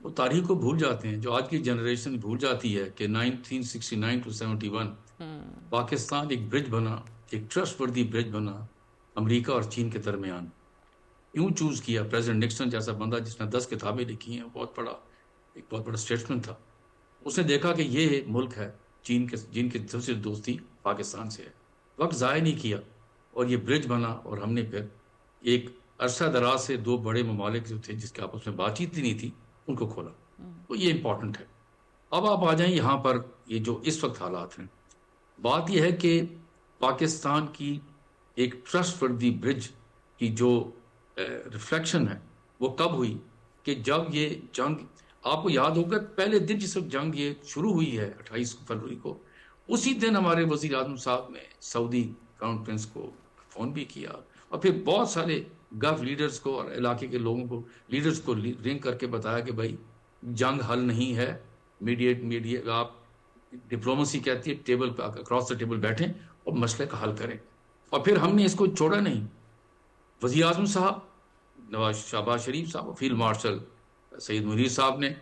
وہ تاریخ کو بھول جاتے ہیں، جو آج کی جنریشن بھول جاتی ہے کہ 1969 to 71 پاکستان ایک برج بنا، ایک ٹرسٹ وردی برج بنا امریکہ اور چین کے درمیان۔ کیوں چوز کیا؟ پریزیڈنٹ نکسن جیسا بندہ جس نے 10 کتابیں لکھی ہیں، ایک بہت بڑا اسٹیٹسمین تھا، اس نے دیکھا کہ یہ ملک ہے جن کی سب سے دوستی پاکستان سے ہے، وقت ضائع نہیں کیا اور یہ برج بنا، اور ہم نے پھر ایک عرصہ دراز سے دو بڑے ممالک جو تھے جس کے آپس میں بات چیت ہی نہیں تھی ان کو کھولا، تو یہ امپورٹنٹ ہے۔ اب آپ آ جائیں یہاں پر، یہ جو اس وقت حالات ہیں، بات یہ ہے کہ پاکستان کی ایک ٹرسٹ وردی برج کی جو ریفلیکشن ہے وہ کب ہوئی کہ جب یہ جنگ، آپ کو یاد ہوگا پہلے دن جس وقت جنگ یہ شروع ہوئی ہے 28 فروری کو، اسی دن ہمارے وزیر اعظم صاحب نے سعودی کراؤن پرنس کو فون بھی کیا، اور پھر بہت سارے گلف لیڈرز کو اور علاقے کے لوگوں کو لیڈرز کو رنگ کر کے بتایا کہ بھائی جنگ حل نہیں ہے، میڈیٹ آپ ڈپلومسی کہتی ہے ٹیبل پہ اکراس دا ٹیبل بیٹھیں اور مسئلے کا حل کریں، اور پھر ہم نے اس کو چھوڑا نہیں۔ وزیر اعظم صاحب نواز شہباز شریف صاحب اور فیلڈ مارشل سعید منیر صاحب نے،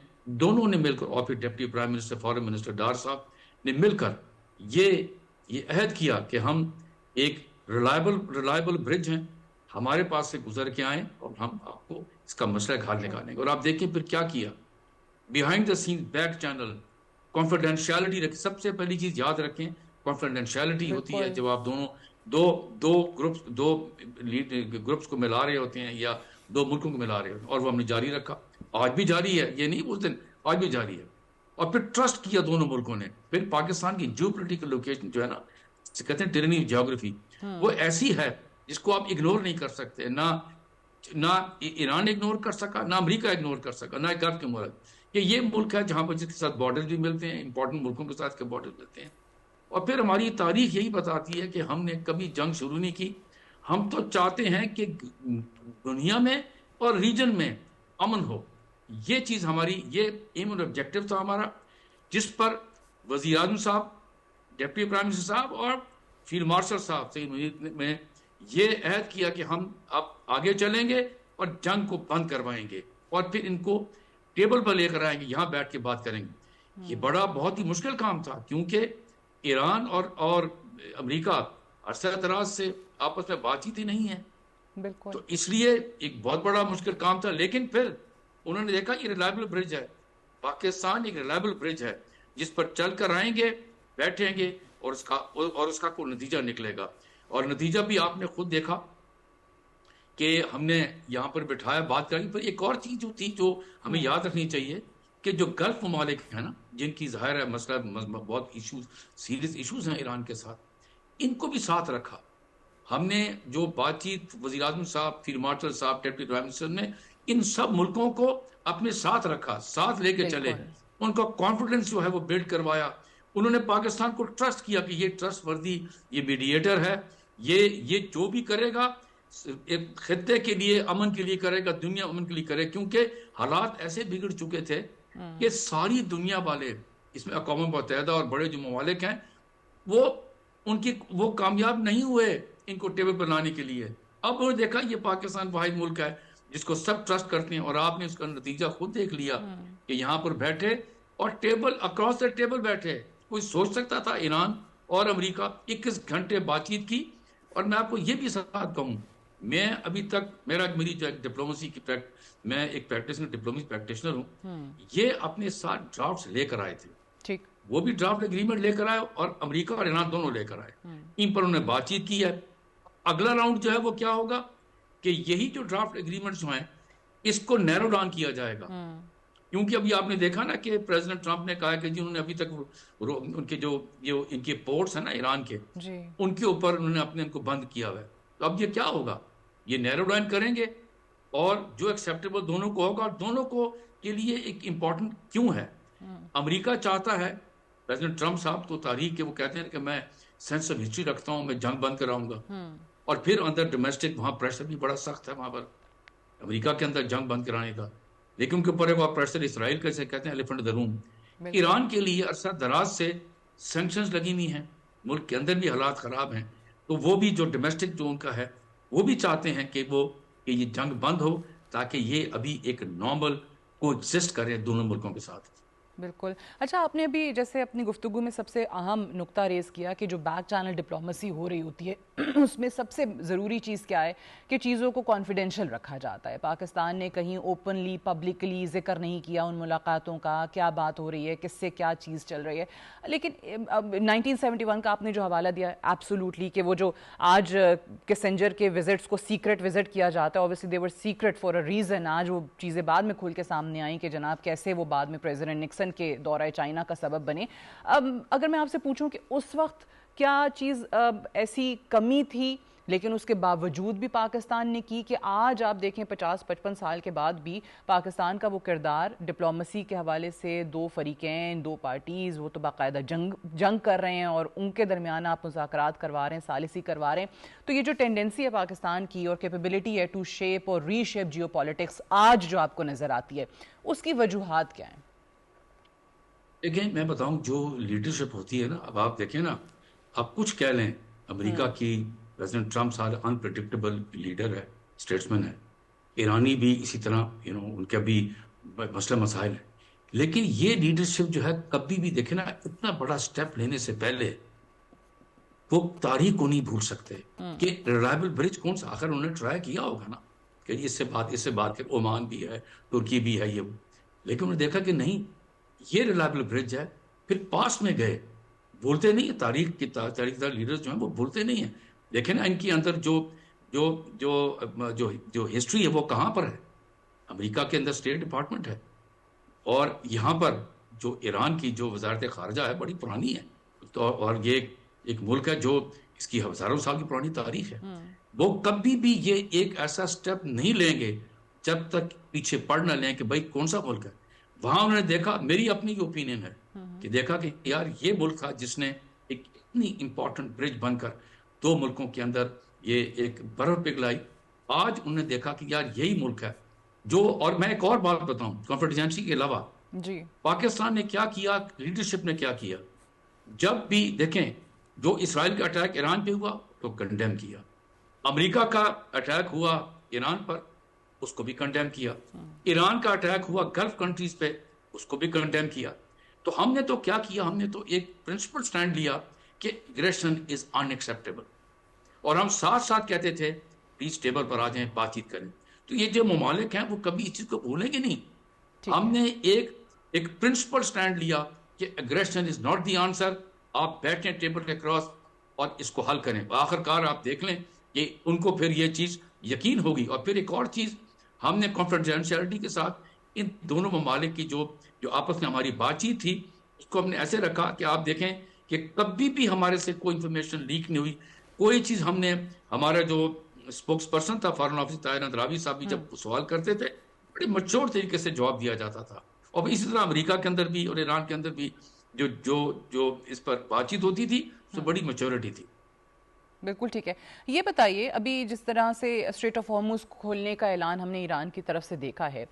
دونوں نے مل کر، اور پھر deputy prime minister foreign minister Dar صاحب نے مل کر یہ عہد کیا کہ ہم ایک ریلائبل برج ہیں، ہمارے پاس سے گزر کے آئیں اور ہم آپ کو اس کا مسئلہ کا حل نکالیں گے۔ اور آپ دیکھیں پھر کیا کیا، behind the scene back channel confidentiality رکھیں، سب سے پہلی چیز یاد رکھیں کانفیڈینشیلٹی ہوتی ہے جب آپ دو گروپس کو ملا رہے ہوتے ہیں یا دو ملکوں کو ملا رہے ہوتے ہیں، اور وہ ہم نے جاری رکھا، آج بھی جاری ہے، یہ نہیں اس دن، آج بھی جاری ہے۔ اور پھر ٹرسٹ کیا دونوں ملکوں نے۔ پھر پاکستان کی جیو پولیٹیکل لوکیشن جو ہے نا، کہتے ہیں ٹرینی جیوگرافی، وہ ایسی ہے جس کو آپ اگنور نہیں کر سکتے، نہ ایران اگنور کر سکا، نہ امریکہ اگنور کر سکا، نہ گلف کے ملک، کہ یہ ملک ہے جہاں پر جس کے ساتھ بارڈر بھی ملتے ہیں، امپورٹنٹ ملکوں کے ساتھ کے بارڈر ملتے ہیں۔ اور پھر ہماری تاریخ یہی بتاتی ہے کہ ہم نے کبھی جنگ شروع نہیں کی، ہم تو چاہتے ہیں کہ دنیا میں اور ریجن میں امن ہو، یہ چیز ہماری، یہ ایم اور آبجیکٹو تھا ہمارا، جس پر وزیر اعظم صاحب، ڈپٹی پرائم منسٹر صاحب اور فیلڈ مارشل صاحب سعید منیر میں یہ عہد کیا کہ ہم اب آگے چلیں گے اور جنگ کو بند کروائیں گے، اور پھر ان کو ٹیبل پر لے کر آئیں گے، یہاں بیٹھ کے بات کریں گے۔ یہ بڑا بہت ہی مشکل کام تھا، کیونکہ ایران اور امریکہ عرصہ دراز سے آپس میں بات چیت ہی نہیں ہے، بالکل، تو اس لیے ایک بہت بڑا مشکل کام تھا۔ لیکن پھر انہوں نے دیکھا یہ ریلائبل برج ہے، پاکستان ایک ریلائبل برج ہے جس پر چل کر آئیں گے، بیٹھیں گے، اور اس کا کوئی نتیجہ نکلے گا۔ اور نتیجہ بھی آپ نے خود دیکھا کہ ہم نے یہاں پر بٹھایا، بات کری۔ پر ایک اور چیز جو تھی جو ہمیں یاد رکھنی چاہیے کہ جو گلف ممالک ہیں نا، جن کی ظاہر ہے مسئلہ بہت سیریس ایشوز ہیں ایران کے ساتھ، ان کو بھی ساتھ رکھا۔ ہم نے جو بات چیت وزیر اعظم صاحب، فیلڈ مارشل صاحب، ڈپٹی پرائم منسٹر نے ان سب ملکوں کو اپنے ساتھ رکھا، ساتھ لے کے چلے، ان کا کانفیڈنس جو ہے وہ بلڈ کروایا۔ انہوں نے پاکستان کو ٹرسٹ کیا کہ یہ ٹرسٹ وردی، یہ میڈیٹر ہے، یہ جو بھی کرے گا ایک خطے کے لیے، امن کے لیے کرے گا، دنیا امن کے لیے کرے، کیونکہ حالات ایسے بگڑ چکے تھے کہ ساری دنیا والے، اس میں اقوام متحدہ اور بڑے جو ممالک ہیں، وہ کامیاب نہیں ہوئے ان کو ٹیبل پر لانے کے لیے۔ اب انہوں نے دیکھا یہ پاکستان واحد ملک ہے جس کو سب ٹرسٹ کرتے ہیں، اور آپ نے اس کا نتیجہ خود دیکھ لیا کہ یہاں پر بیٹھے اور ٹیبل اکراس دا ٹیبل بیٹھے۔ کوئی سوچ سکتا تھا ایران اور امریکہ 21 گھنٹے بات چیت کی؟ اور میں آپ کو یہ بھی ساتھ کہوں، میں ابھی تک میری جو ڈپلومسی کی میں ایک ڈپلومسی پریکٹیشنر ہوں، یہ اپنے ساتھ ڈرافٹس لے کر آئے تھے، ٹھیک، وہ بھی ڈرافٹ اگریمنٹ لے کر آئے، اور امریکہ اور ایران دونوں لے کر آئے، ان پر انہوں نے بات چیت کی ہے۔ اگلا راؤنڈ جو ہے وہ کیا ہوگا کہ یہی جو ڈرافٹ اگریمنٹ جو ہیں اس کو نیرو ڈاؤن کیا جائے گا، کیونکہ ابھی آپ نے دیکھا نا کہ پریزیڈنٹ ٹرمپ نے کہا کہ جی انہوں نے ابھی تک ان کے جو ان کے پورٹس ہیں نا ایران کے، ان کے اوپر انہوں نے ان کو بند کیا ہوا ہے۔ تو اب یہ کیا ہوگا؟ یہ نیرو ڈاؤن کریں گے، اور جو ایکسیپٹیبل دونوں کو ہوگا، دونوں کو کے لیے ایک امپورٹنٹ کیوں ہے؟ امریکہ چاہتا ہے، پریزیڈنٹ ٹرمپ صاحب تو تاریخ کے وہ کہتے ہیں کہ میں سینس آف ہسٹری رکھتا ہوں، میں جنگ بند کراؤں گا، اور پھر اندر ڈومیسٹک وہاں پریشر بھی بڑا سخت ہے وہاں پر امریکہ کے اندر جنگ بند کرانے کا، لیکن ان کے اوپر ایک پریشر اسرائیل کیسے کہتے ہیں ایلیفنٹ ان دا روم۔ ایران کے لیے عرصہ دراز سے سینکشنز لگی ہوئی ہیں، ملک کے اندر بھی حالات خراب ہیں، تو وہ بھی جو ڈومیسٹک جو ان کا ہے وہ بھی چاہتے ہیں کہ یہ جنگ بند ہو، تاکہ یہ ابھی ایک نارمل کو ایگزسٹ کریں دونوں ملکوں کے ساتھ. بالکل. اچھا آپ نے ابھی جیسے اپنی گفتگو میں سب سے اہم نقطہ ریز کیا کہ جو بیک چینل ڈپلومیسی ہو رہی ہوتی ہے اس میں سب سے ضروری چیز کیا ہے کہ چیزوں کو کانفیڈینشیل رکھا جاتا ہے. پاکستان نے کہیں اوپنلی پبلکلی ذکر نہیں کیا ان ملاقاتوں کا، کیا بات ہو رہی ہے، کس سے کیا چیز چل رہی ہے. لیکن 1971 کا آپ نے جو حوالہ دیا ہے ایبسولوٹلی کہ وہ جو آج کسنجر کے وزٹس کو سیکرٹ وزٹ کیا جاتا ہے، obviously they were secret for a reason. آج وہ چیزیں بعد میں کھل کے سامنے آئیں کہ جناب کیسے وہ بعد میں پریزیڈنٹ نکسن کے دورہ چائنا کا سبب بنے. اگر میں آپ سے پوچھوں کہ اس وقت کیا چیز ایسی کمی تھی لیکن اس کے باوجود بھی پاکستان نے کی کہ آج آپ دیکھیں 50-55 سال کے بعد بھی پاکستان کا وہ کردار ڈپلومیسی کے حوالے سے دو فریقین، دو پارٹیز، وہ تو باقاعدہ جنگ کر رہے ہیں اور ان کے درمیان آپ مذاکرات کروا رہے ہیں، ثالثی کروا رہے ہیں. تو یہ جو ٹینڈنسی ہے پاکستان کی اور کیپیبلٹی ہے ٹو شیپ اور ری شیپ جیو پالیٹکس آج جو آپ کو نظر آتی ہے، اس کی وجوہات کیا ہیں؟ دیکھیں میں بتاؤں جو لیڈرشپ ہوتی ہے نا، اب آپ دیکھیں نا، آپ کچھ کہہ لیں، امریکہ کی پریزیڈنٹ ٹرمپ سارے انپریڈکٹیبل لیڈر ہے، اسٹیٹسمین ہے، ایرانی بھی اسی طرح ان کے بھی مسئلہ مسائل ہیں. لیکن یہ لیڈرشپ جو ہے کبھی بھی دیکھیں نا، اتنا بڑا سٹیپ لینے سے پہلے وہ تاریخ کو نہیں بھول سکتے کہ ریلائبل برج کون سا. آخر انہوں نے ٹرائی کیا ہوگا نا کہ اس سے بات کہ عمان بھی ہے، ترکی بھی ہے، یہ لیکن انہوں نے دیکھا کہ نہیں یہ ریلائبل برج ہے. پھر پاس میں گئے، بھولتے نہیں ہیں تاریخ دار لیڈرز جو ہیں وہ بھولتے نہیں ہیں. دیکھیں نا ان کی اندر جو ہسٹری ہے وہ کہاں پر ہے. امریکہ کے اندر اسٹیٹ ڈپارٹمنٹ ہے، اور یہاں پر جو ایران کی جو وزارت خارجہ ہے بڑی پرانی ہے، اور یہ ایک ملک ہے جو اس کی ہزاروں سال کی پرانی تاریخ ہے. وہ کبھی بھی یہ ایک ایسا سٹیپ نہیں لیں گے جب تک پیچھے پڑ نہ لیں کہ بھائی کون سا ملک ہے. وہاں انہوں نے دیکھا، میری اپنی اوپینین ہے کہ دیکھا کہ یار یہ ملک تھا جس نے ایک اتنی امپورٹنٹ برج بن کر دو ملکوں کے اندر یہ ایک برف پگھلائی. آج انہوں نے دیکھا کہ یار یہی ملک ہے جو، اور میں ایک اور بات بتاؤں کانفیڈینسی کے علاوہ، جی پاکستان نے کیا کیا، لیڈرشپ نے کیا کیا. جب بھی دیکھیں جو اسرائیل کا اٹیک ایران پہ ہوا تو کنڈیم کیا، امریکہ کا اٹیک ہوا ایران پر اس کو بھی کنڈیم کیا، ایران کا اٹیک ہوا گلف کنٹریز پہ اس کو بھی کنڈیم کیا. تو ہم نے تو کیا کیا، ہم نے تو ایک پرنسپل سٹینڈ لیا کہ اگریشن از ان ایکسیپٹیبل، اور ہم ساتھ ساتھ کہتے تھے پیس ٹیبل پر آ جائیں، بات چیت کریں. تو یہ جو ممالک ہیں وہ کبھی اس چیز کو بھولیں گے نہیں. ہم نے ایک پرنسپل سٹینڈ لیا کہ aggression is not the answer. آپ بیٹھیں ٹیبل کے کراس اور اس کو حل کریں. آخر کار آپ دیکھ لیں کہ ان کو پھر یہ چیز یقین ہوگی. اور پھر ایک اور چیز، ہم نے کانفیڈینشیلٹی کے ساتھ ان دونوں ممالک کی جو آپس میں ہماری بات چیت تھی اس کو ہم نے ایسے رکھا کہ آپ دیکھیں کہ کبھی بھی ہمارے سے کوئی انفارمیشن لیک نہیں ہوئی. کوئی چیز ہم نے، ہمارا جو اسپوکس پرسن تھا فارن آفس طاہر اندراوی صاحب بھی جب سوال کرتے تھے بڑی میچور طریقے سے جواب دیا جاتا تھا. اور اسی طرح امریکہ کے اندر بھی اور ایران کے اندر بھی جو اس پر بات چیت ہوتی تھی تو بڑی میچورٹی تھی. بالکل ٹھیک ہے. یہ بتائیے ابھی جس طرح سے اسٹریٹ آف ہارموز کھولنے کا اعلان ہم نے ایران کی طرف سے دیکھا ہے،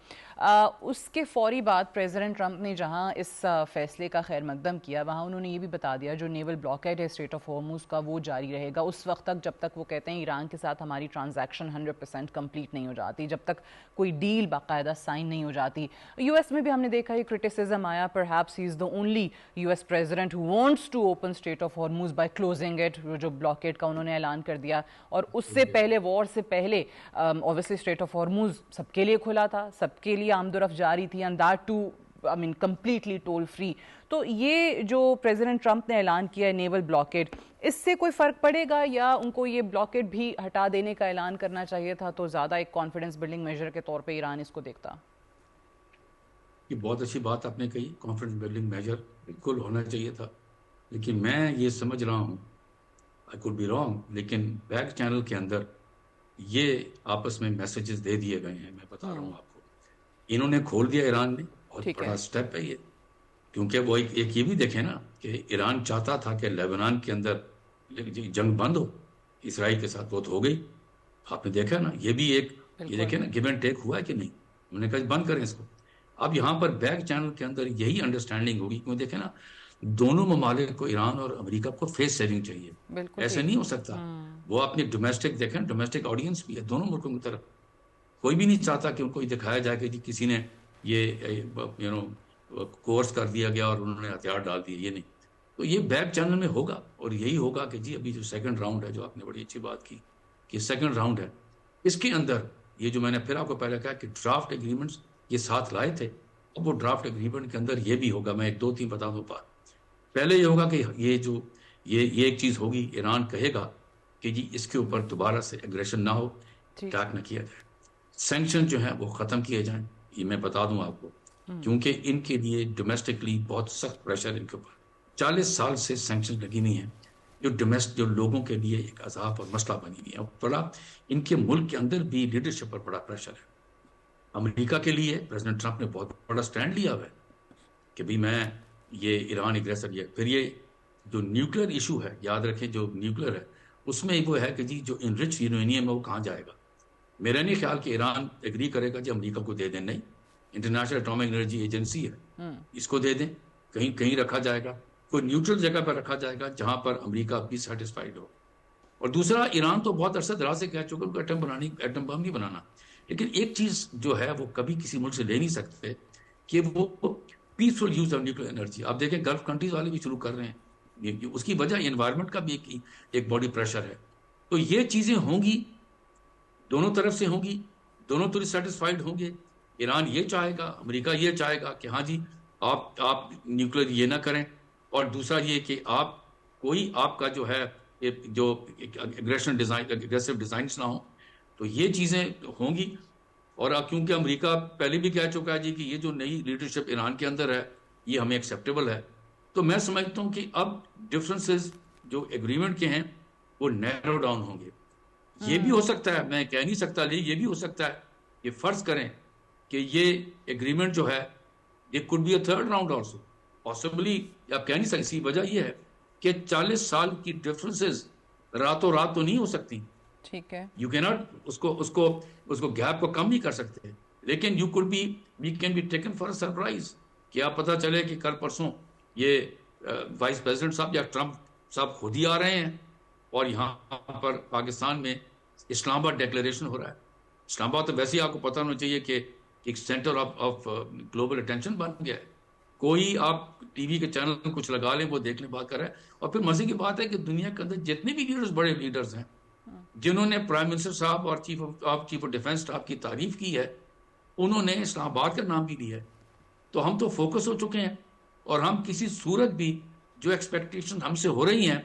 اس کے فوری بعد پریزیڈنٹ ٹرمپ نے جہاں اس فیصلے کا خیر مقدم کیا وہاں انہوں نے یہ بھی بتا دیا جو نیول بلاکیڈ ہے اسٹریٹ آف ہارموز کا وہ جاری رہے گا اس وقت تک جب تک وہ کہتے ہیں ایران کے ساتھ ہماری ٹرانزیکشن 100% کمپلیٹ نہیں ہو جاتی، جب تک کوئی ڈیل باقاعدہ سائن نہیں ہو جاتی. یو ایس میں بھی ہم نے دیکھا یہ کرٹیسزم آیا، perhaps he is the only U S president who wants to open Strait of Hormuz by closing it, جو بلاکیڈ کا انہوں نے اعلان کر دیا. اور اس سے پہلے وار سے پہلے obviously اسٹریٹ آف ہارموز سب کے لیے کھلا تھا، سب کے لیے آمد و رفت جاری تھی، and that too I mean completely toll free. تو یہ جو پریزیڈنٹ ٹرمپ نے اعلان کیا ہے نیول بلاکیڈ، اس سے کوئی فرق پڑے گا یا ان کو یہ بلاکیڈ بھی ہٹا دینے کا اعلان کرنا چاہیے تھا تو زیادہ ایک کانفیڈنس بلڈنگ میجر کے طور پہ ایران اس کو دیکھتا؟ یہ بہت اچھی بات آپ نے کہی، کانفیڈنس بلڈنگ میجر بالکل ہونا چاہیے تھا. لیکن میں یہ سمجھ رہا ہوں I could be wrong، لیکن بیک چینل کے اندر یہ آپس میں میسیجز دے دیے گئے ہیں. میں بتا رہا ہوں آپ کو، انہوں نے کھول دیا ایران نے، بہت بڑا سٹیپ ہے یہ. کیونکہ وہ ایک یہ بھی دیکھیں نا کہ ایران چاہتا تھا کہ لیبنان کے اندر جنگ بند ہو اسرائیل کے ساتھ، بہت ہو گئی. آپ نے دیکھا نا یہ بھی ایک، یہ دیکھیں نا گیو اینڈ ٹیک ہوا ہے کہ نہیں. انہوں نے کہا بند کریں اس کو. اب یہاں پر بیک چینل کے اندر یہی انڈرسٹینڈنگ ہوگی. کیوں دیکھیں نا دونوں ممالک کو، ایران اور امریکہ کو فیس سیونگ چاہیے. ایسے نہیں ہو سکتا. وہ اپنی ڈومیسٹک دیکھیں، ڈومیسٹک آڈینس بھی ہے دونوں ملکوں کی طرف. کوئی بھی نہیں چاہتا کہ ان کو یہ دکھایا جائے کہ کسی نے یہ کورس کر دیا گیا اور انہوں نے ہتھیار ڈال دیے، یہ نہیں. تو یہ بیک چینل میں ہوگا، اور یہی ہوگا کہ جی ابھی جو سیکنڈ راؤنڈ ہے، جو آپ نے بڑی اچھی بات کی کہ سیکنڈ راؤنڈ ہے، اس کے اندر یہ جو میں نے پھر آپ کو پہلے کہا کہ ڈرافٹ ایگریمنٹس یہ ساتھ لائے تھے، اب وہ ڈرافٹ ایگریمنٹ کے اندر یہ بھی ہوگا. میں ایک دو تین بتا دوں بات. پہلے یہ ہوگا کہ یہ ایک چیز ہوگی، ایران کہے گا کہ جی اس کے اوپر دوبارہ سے ایگریشن نہ ہو، اٹیک نہ کیا جائے، سینکشن جو ہیں وہ ختم کیے جائیں. یہ میں بتا دوں آپ کو، کیونکہ ان کے لیے ڈومیسٹکلی بہت سخت پریشر ان کے اوپر 40 سال سے سینکشن لگی ہوئی ہیں، جو لوگوں کے لیے ایک عذاب اور مسئلہ بنی ہوئی ہے. بڑا ان کے ملک کے اندر بھی لیڈرشپ پر بڑا پریشر ہے. امریکہ کے لیے پریزیڈنٹ ٹرمپ نے بہت بڑا سٹینڈ لیا ہوا ہے کہ بھی میں یہ ایران اگریسر. یہ پھر یہ جو نیوکلیر ایشو ہے، یاد رکھیں جو نیوکلیر ہے اس میں وہ ہے کہ جی جو انرچ یورینیم ہے وہ کہاں جائے گا. میرا نہیں خیال کہ ایران ایگری کرے گا جی امریکہ کو دے دیں، نہیں، انٹرنیشنل اٹامک انرجی ایجنسی ہے، اس کو دے دیں، کہیں رکھا جائے گا، کوئی نیوٹرل جگہ پر رکھا جائے گا جہاں پر امریکہ بھی سیٹسفائیڈ ہو. اور دوسرا، ایران تو بہت عرصہ دراز سے کہہ چکا ان کو ایٹم بم نہیں بنانا، لیکن ایک چیز جو ہے وہ کبھی کسی ملک سے لے نہیں سکتے کہ وہ peaceful use of nuclear energy. آپ دیکھیں گلف کنٹریز والے بھی شروع کر رہے ہیں، اس کی وجہ انوائرمنٹ کا بھی ایک باڈی پریشر ہے. تو یہ چیزیں ہوں گی، دونوں طرف سے ہوں گی، دونوں طرف سیٹسفائیڈ ہوں گے. ایران یہ چاہے گا، امریکہ یہ چاہے گا کہ ہاں جی آپ نیوکلیر یہ نہ کریں، اور دوسرا یہ کہ آپ کا جو ہے جو اگریسو ڈیزائنس نہ ہوں. تو یہ چیزیں ہوں گی. اور کیونکہ امریکہ پہلے بھی کہہ چکا ہے جی کہ یہ جو نئی لیڈرشپ ایران کے اندر ہے یہ ہمیں ایکسیپٹیبل ہے. تو میں سمجھتا ہوں کہ اب ڈفرنسز جو ایگریمنٹ کے ہیں وہ نیرو ڈاؤن ہوں گے. یہ بھی ہو سکتا ہے، میں کہہ نہیں سکتا، لیکن یہ بھی ہو سکتا ہے کہ فرض کریں کہ یہ ایگریمنٹ جو ہے یہ could be a third round also possibly. آپ کہہ نہیں سکتے. اسی وجہ یہ ہے کہ 40 سال کی ڈفرنسز راتوں رات تو نہیں ہو سکتی. ٹھیک ہے، یو کی ناٹ اس کو گیپ کو کم نہیں کر سکتے، لیکن we can be taken for a surprise. کہ آپ پتہ چلے کہ کل پرسوں یہ وائس پریزیڈنٹ صاحب یا ٹرمپ صاحب خود ہی آ رہے ہیں اور یہاں پر پاکستان میں اسلام آباد ڈیکلیریشن ہو رہا ہے. اسلام آباد تو ویسے ہی آپ کو پتہ ہونا چاہیے کہ ایک سینٹر آف گلوبل اٹینشن بن گیا ہے. کوئی آپ ٹی وی کے چینل کچھ لگا لیں وہ دیکھنے بات کر رہا ہے. اور پھر مزے کی بات ہے کہ دنیا کے اندر جتنے بھی لیڈرز، بڑے لیڈرز ہیں جنہوں نے پرائم منسٹر صاحب اور چیف آف ڈیفنس اسٹاف کی تعریف کی ہے، انہوں نے اسلام آباد کا نام بھی لیا ہے. تو ہم تو فوکس ہو چکے ہیں، اور ہم کسی صورت بھی جو ایکسپیکٹیشن ہم سے ہو رہی ہیں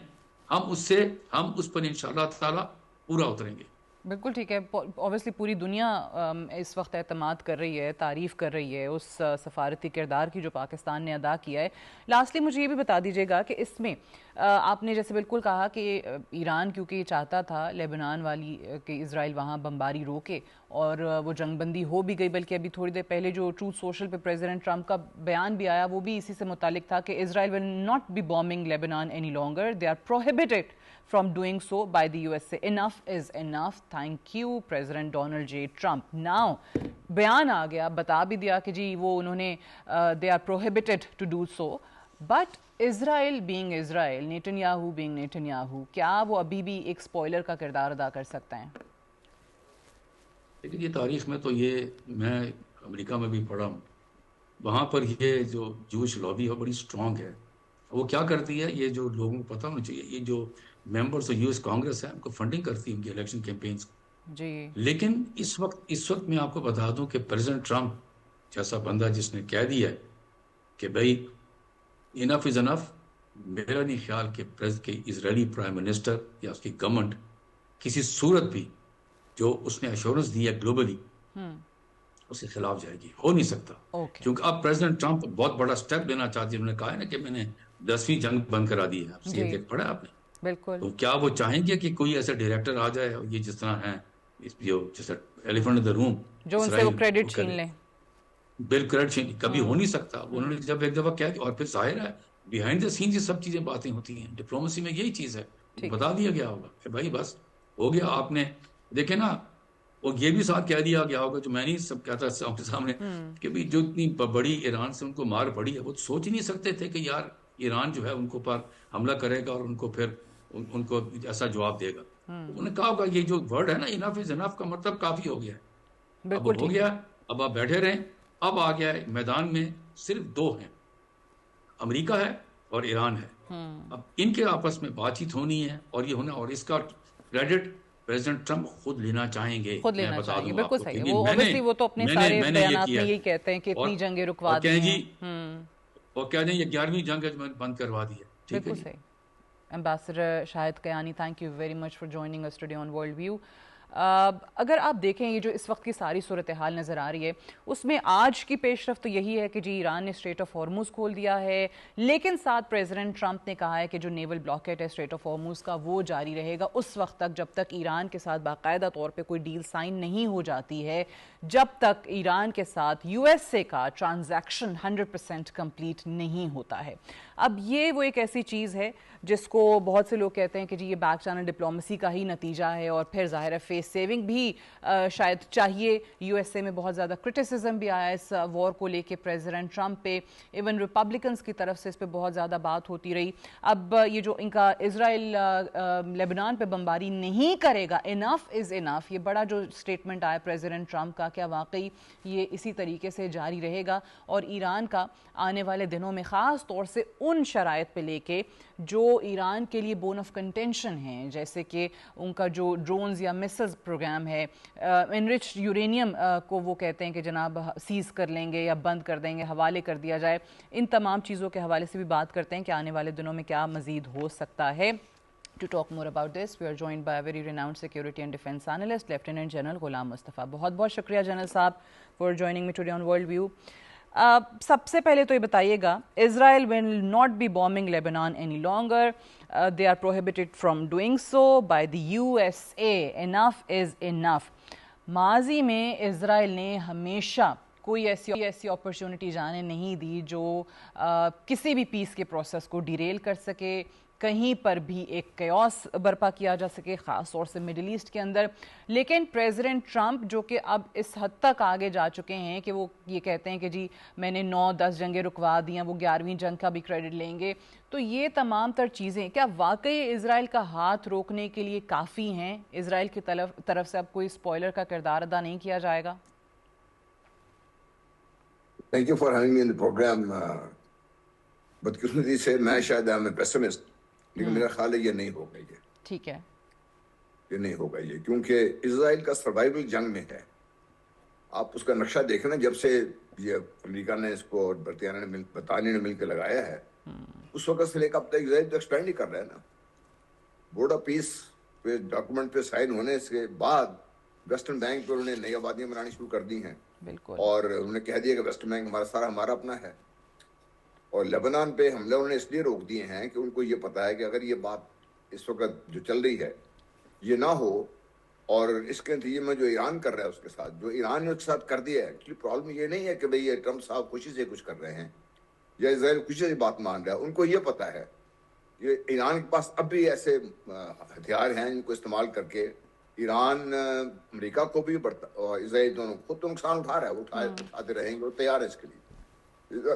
ہم اس پر انشاءاللہ تعالی پورا اتریں گے. بالکل ٹھیک ہے. اوبیسلی پوری دنیا اس وقت اعتماد کر رہی ہے، تعریف کر رہی ہے اس سفارتی کردار کی جو پاکستان نے ادا کیا ہے. لاسٹلی مجھے یہ بھی بتا دیجیے گا کہ اس میں آپ نے جیسے بالکل کہا کہ ایران کیونکہ یہ چاہتا تھا لیبنان والی کہ اسرائیل وہاں بمباری روکے، اور وہ جنگ بندی ہو بھی گئی، بلکہ ابھی تھوڑی دیر پہلے جو ٹروتھ سوشل پہ پریزیڈنٹ ٹرمپ کا بیان بھی آیا وہ بھی اسی سے متعلق تھا کہ Israel will not be bombing Lebanon any longer, they are prohibited from doing so by the USA. Enough is enough. Thank you, President Donald J. Trump. Now, بیان آ گیا، بتا بھی دیا کہ جی وہ انہوں نے they are prohibited to do so. But Israel being Israel, Netanyahu being Netanyahu, کیا وہ ابھی بھی ایک سپوائلر کا کردار ادا کر سکتے ہیں؟ لیکن یہ تاریخ میں تو یہ میں امریکہ میں بھی پڑھا ہوں، وہاں پر یہ جو جوش لابی ہے بڑی سٹرونگ ہے. وہ کیا کرتی ہے، یہ جو لوگوں کو پتہ ہونا چاہیے، یہ جو ممبرز یو ایس کانگریس ہے ان کو فنڈنگ کرتی ہے ان کی الیکشن کیمپینز جی. لیکن اس وقت میں آپ کو بتا دوں کہ پریزیڈنٹ ٹرمپ جیسا بندہ جس نے کہہ دیا ہے کہ بھائی انف از انف، میرا نہیں خیال کہ اسرائیلی پرائم منسٹر یا اس کی گورنمنٹ کسی صورت بھی جو اس نے ایشورنس دی ہے گلوبلی اس کے خلاف جائے گی. ہو نہیں سکتا. کیونکہ اب پریزیڈنٹ ٹرمپ بہت بڑا سٹیپ لینا چاہتے ہیں. انہوں نے کہا ہے نا کہ میں نے 10ویں جنگ بند کرا دی ہے. آپ سے دیکھ پڑھا آپ نے. بالکل. تو کیا وہ چاہیں گے کہ کوئی ایسا ڈائریکٹر آ جائے اور یہ جس طرح ہیں جیسا ایلیفنٹ ان دا روم جو ان سے وہ کریڈٹ چھین لیں؟ بل کریڈٹ چھین کبھی ہو نہیں سکتا. انہوں نے جب ایک دفعہ کہا اور پھر ظاہر ہے بیہائنڈ دا سینز یہ سب چیزیں باتیں ہوتی ہیں. ڈپلومیسی میں یہی چیز ہے. بتا دیا گیا ہوگا کہ بھائی بس ہو گیا. آپ نے دیکھیں نا، اور یہ بھی ساتھ کہہ دیا گیا ہوگا جو میں نہیں سب کہتا آپ کے سامنے کہ بھی جو اتنی بڑی ایران سے ان کو مار پڑی ہے وہ سوچ ہی نہیں سکتے تھے کہ یار ایران جو ہے ان کو پر حملہ کرے گا اور ان کو پھر ان کو ایسا جواب دے گا. انہوں نے کہا ہوگا یہ جو ورڈ ہے نا انف از انف کا مطلب کافی ہو گیا ہے. اب ہو گیا، اب آپ بیٹھے رہیں اب آ گیا ہے میدان میں صرف دو ہیں، امریکہ ہے اور ایران ہے. اب ان کے آپس میں بات چیت ہونی ہے اور یہ ہونا، اور اس کا کریڈٹ پریزیڈنٹ ٹرمپ خود لینا چاہیں گے. خود میں لینا بتا چاہیں گے، دوں آپ بالکل کو صحیح کہ ہے. وہ اوبیسلی وہ تو اپنے سارے میں نے یہ بیانات کیا میں ہے. یہی کہتے ہیں کہ اتنی جنگیں رکوا اور دی کہیں ہیں. جی، اور کہہ دیں یہ 11ویں جنگ ہے جو میں نے بند کروا دی ہے. ٹھیک ہے بالکل جی. صحیح. Ambassador Shahid Kayani, thank you very much for joining us today on World View. اگر آپ دیکھیں یہ جو اس وقت کی ساری صورتحال نظر آ رہی ہے، اس میں آج کی پیش رفت تو یہی ہے کہ جی ایران نے اسٹریٹ آف ہارموز کھول دیا ہے، لیکن ساتھ پریزیڈنٹ ٹرمپ نے کہا ہے کہ جو نیول بلاکیٹ ہے اسٹریٹ آف ہارموز کا وہ جاری رہے گا اس وقت تک جب تک ایران کے ساتھ باقاعدہ طور پہ کوئی ڈیل سائن نہیں ہو جاتی ہے، جب تک ایران کے ساتھ یو ایس اے کا ٹرانزیکشن 100% کمپلیٹ نہیں ہوتا ہے. اب یہ وہ ایک ایسی چیز ہے جس کو بہت سے لوگ کہتے ہیں کہ جی یہ بیک چینل ڈپلومسی کا ہی نتیجہ ہے، اور پھر ظاہر ہے فیس سیونگ بھی شاید چاہیے. یو ایس اے میں بہت زیادہ کرٹیسزم بھی آیا اس وار کو لے کے پریزیڈنٹ ٹرمپ پہ، ایون ریپبلکنز کی طرف سے اس پہ بہت زیادہ بات ہوتی رہی. اب یہ جو ان کا اسرائیل لیبنان پہ بمباری نہیں کرے گا، انف از انف، یہ بڑا جو اسٹیٹمنٹ آیا پریزیڈنٹ ٹرمپ کا، کیا واقعی یہ اسی طریقے سے جاری رہے گا؟ اور ایران کا آنے والے دنوں میں خاص طور سے ان شرائط پہ لے کے جو ایران کے لیے بون آف کنٹینشن ہیں، جیسے کہ ان کا جو ڈرونز یا میسلز پروگرام ہے، انرچ یورینیم کو وہ کہتے ہیں کہ جناب سیز کر لیں گے یا بند کر دیں گے، حوالے کر دیا جائے. ان تمام چیزوں کے حوالے سے بھی بات کرتے ہیں کہ آنے والے دنوں میں کیا مزید ہو سکتا ہے. To talk more about this, we are joined by a very renowned security and defense analyst, Lieutenant General Ghulam Mustafa. بہت بہت شکریہ جنرل صاحب for joining me today on World View. سب سے پہلے تو یہ بتائیے گا، اسرائیل will not be bombing Lebanon any longer. They are prohibited from doing so by the USA. Enough is enough. ماضی میں اسرائیل نے ہمیشہ کوئی ایسی اپرچونٹی جانے نہیں دی جو کسی بھی پیس کے پروسیس کو ڈیریل کر سکے، کہیں پر بھی ایک کیوس برپا کیا جا سکے، خاص طور سے مڈل ایسٹ کے اندر. لیکن پریزیڈنٹ ٹرمپ جو کہ اب اس حد تک آگے جا چکے ہیں کہ وہ یہ کہتے ہیں کہ جی میں نے 9-10 جنگیں رکوا دی ہیں، وہ 11ویں جنگ کا بھی کریڈٹ لیں گے. تو یہ تمام تر چیزیں کیا واقعی اسرائیل کا ہاتھ روکنے کے لیے کافی ہیں؟ اسرائیل کی طرف سے اب کوئی اسپوائلر کا کردار ادا نہیں کیا جائے گا؟ Thank you for having me in the program. بدقسمتی سے میں شاید پیسمسٹ، لیکن میرا خیال ہے یہ نہیں ہوگا. یہ ٹھیک ہے، یہ نہیں ہوگا یہ، کیونکہ اسرائیل کا سروائیول جنگ میں ہے. آپ اس کا نقشہ دیکھیں نا، جب سے یہ امریکہ نے اس کو برطانیہ نے مل کے لگایا ہے، اس وقت سے لے کر اب تک اسرائیل تو ایکسپینڈ ہی کر رہا ہے نا. بورڈ آف پیس پہ ڈاکومنٹ پہ سائن ہونے کے بعد ویسٹرن بینک پہ انہوں نے نئی آبادیاں بنانی شروع کر دی ہیں، بالکل، اور انہوں نے کہہ دیا کہ ویسٹرن بینک ہمارا سارا ہمارا اپنا ہے. اور لیبنان پہ حملے انہوں نے اس لیے روک دیے ہیں کہ ان کو یہ پتا ہے کہ اگر یہ بات اس وقت جو چل رہی ہے یہ نہ ہو، اور اس کے نتیجے میں جو ایران کر رہا ہے اس کے ساتھ، جو ایران نے اس کے ساتھ کر دیا ہے. ایکچولی پرابلم یہ نہیں ہے کہ بھئی یہ ٹرمپ صاحب خوشی سے کچھ کر رہے ہیں یا اسرائیل خوشی سے بات مان رہا ہے. ان کو یہ پتا ہے کہ ایران کے پاس اب بھی ایسے ہتھیار ہیں جن کو استعمال کر کے ایران امریکہ کو بھی اور اسرائیل دونوں خود تو نقصان اٹھا رہا ہے، وہ اٹھاتے رہیں گے، وہ تیار ہے اس کے لیے.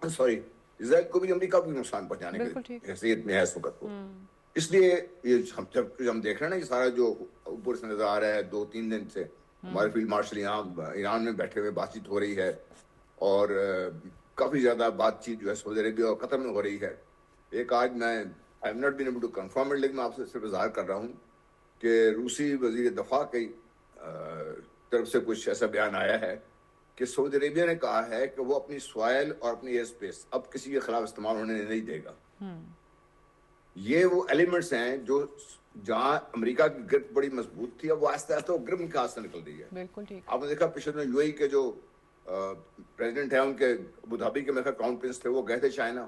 سوری، اسرائیل کو بھی امریکہ کو بھی نقصان پہنچانے کی حیثیت میں ہے اس وقت کو. اس لیے یہ ہم دیکھ رہے ہیں نا، یہ سارا جو اوپر سے نظر آ رہا ہے 2-3 دن سے ہمارے فیلڈ مارشل یہاں ایران میں بیٹھے ہوئے بات چیت ہو رہی ہے، اور کافی زیادہ بات چیت جو ہے سعودی عربیہ اور قطر میں ہو رہی ہے. ایک آج میں I am not been able to confirm it, لیکن میں آپ سے صرف اظہار کر رہا ہوں کہ روسی وزیر دفاع کی طرف سے کچھ ایسا بیان آیا ہے کہ سعودی عربیہ نے کہا ہے کہ وہ اپنی سوائل اور اپنی ایئر اسپیس اب کسی کے خلاف استعمال ہونے نہیں دے گا. یہ وہ ایلیمنٹس ہیں جو جہاں امریکہ کی گرفت بڑی مضبوط تھی، اب وہ آہستہ آہستہ وہ گرفت ان کے ہاتھ سے نکل رہی ہے. بالکل ٹھیک. آپ نے دیکھا پچھلے دنوں یو اے کے جو پریزیڈنٹ ہیں، ان کے ابوظہبی کے میرے کراؤن پرنس تھے، وہ گئے تھے چائنا،